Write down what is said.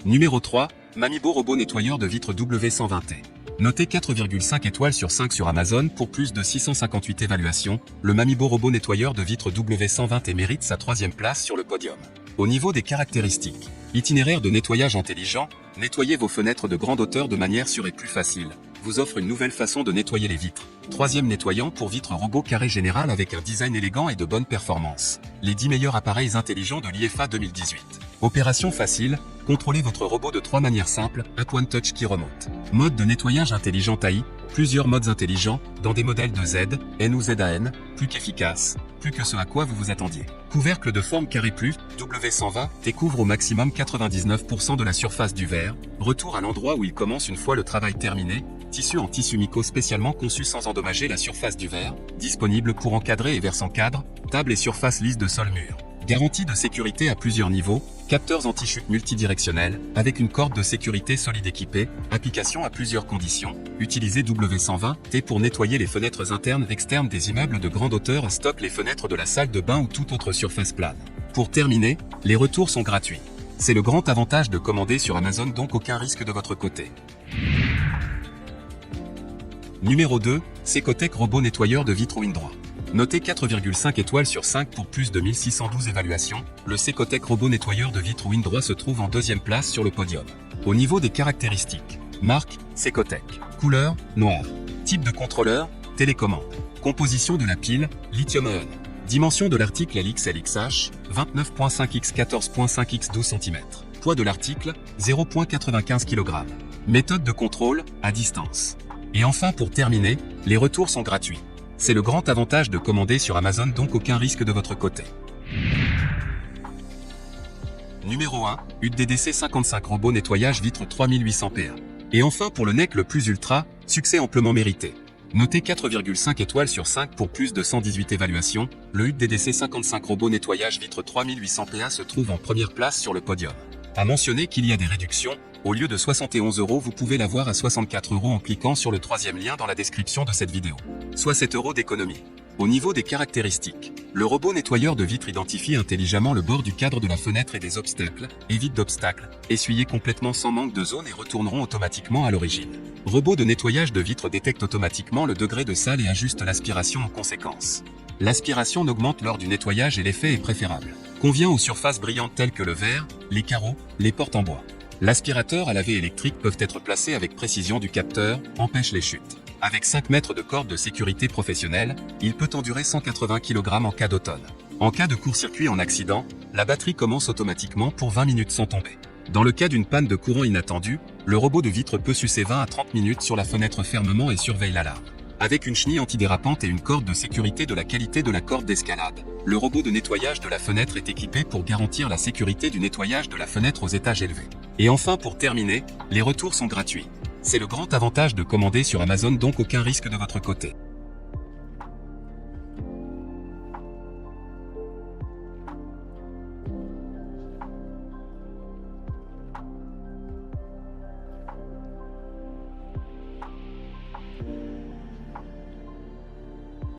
Numéro 3, Mamibo robot nettoyeur de vitres W120T. Noté 4,5 étoiles sur 5 sur Amazon pour plus de 658 évaluations, le Mamibo robot nettoyeur de vitres W120T mérite sa 3e place sur le podium. Au niveau des caractéristiques, itinéraire de nettoyage intelligent, nettoyez vos fenêtres de grande hauteur de manière sûre et plus facile, vous offre une nouvelle façon de nettoyer les vitres. 3e nettoyant pour vitres robot carré général avec un design élégant et de bonne performance. Les 10 meilleurs appareils intelligents de l'IFA 2018. Opération facile, contrôlez votre robot de 3 manières simples, un point touch qui remonte. Mode de nettoyage intelligent AI, plusieurs modes intelligents, dans des modèles de Z, N ou ZAN, plus qu'efficace, plus que ce à quoi vous vous attendiez. Couvercle de forme carré plus, W120T couvre au maximum 99% de la surface du verre, retour à l'endroit où il commence une fois le travail terminé, tissu en tissu mico spécialement conçu sans endommager la surface du verre, disponible pour encadrer et vers encadre, table et surface lisse de sol-mur. Garantie de sécurité à plusieurs niveaux, capteurs anti-chute multidirectionnels, avec une corde de sécurité solide équipée, application à plusieurs conditions, utilisez W120T pour nettoyer les fenêtres internes et externes des immeubles de grande hauteur, stock les fenêtres de la salle de bain ou toute autre surface plane. Pour terminer, les retours sont gratuits. C'est le grand avantage de commander sur Amazon, donc aucun risque de votre côté. Numéro 2, Secotec robot nettoyeur de vitres Windroit. Noté 4,5 étoiles sur 5 pour plus de 1612 évaluations, le Secotec robot nettoyeur de vitres Windroit se trouve en 2e place sur le podium. Au niveau des caractéristiques, marque, Secotec. Couleur, noir. Type de contrôleur, télécommande. Composition de la pile, lithium-ion. Dimension de l'article LXLXH, 29.5 x 14.5 x 12 cm. Poids de l'article, 0.95 kg. Méthode de contrôle, à distance. Et enfin pour terminer, les retours sont gratuits. C'est le grand avantage de commander sur Amazon, donc aucun risque de votre côté. Numéro 1, UDDC 55 robot nettoyage vitre 3800 PA. Et enfin pour le NEC le plus ultra, succès amplement mérité. Noté 4,5 étoiles sur 5 pour plus de 118 évaluations, le UDDC 55 robot nettoyage vitre 3800 PA se trouve en première place sur le podium. À mentionner qu'il y a des réductions, au lieu de 71 €, vous pouvez l'avoir à 64 € en cliquant sur le 3e lien dans la description de cette vidéo. Soit 7 € d'économie. Au niveau des caractéristiques, le robot nettoyeur de vitres identifie intelligemment le bord du cadre de la fenêtre et des obstacles, évite d'obstacles, essuyez complètement sans manque de zone et retourneront automatiquement à l'origine. Robot de nettoyage de vitres détecte automatiquement le degré de sale et ajuste l'aspiration en conséquence. L'aspiration augmente lors du nettoyage et l'effet est préférable. Convient aux surfaces brillantes telles que le verre, les carreaux, les portes en bois. L'aspirateur à laver électrique peuvent être placés avec précision du capteur, empêche les chutes. Avec 5 mètres de corde de sécurité professionnelle, il peut endurer 180 kg en cas d'automne. En cas de court-circuit en accident, la batterie commence automatiquement pour 20 minutes sans tomber. Dans le cas d'une panne de courant inattendue, le robot de vitre peut sucer 20 à 30 minutes sur la fenêtre fermement et surveille l'alarme. Avec une chenille antidérapante et une corde de sécurité de la qualité de la corde d'escalade, le robot de nettoyage de la fenêtre est équipé pour garantir la sécurité du nettoyage de la fenêtre aux étages élevés. Et enfin pour terminer, les retours sont gratuits. C'est le grand avantage de commander sur Amazon, donc aucun risque de votre côté.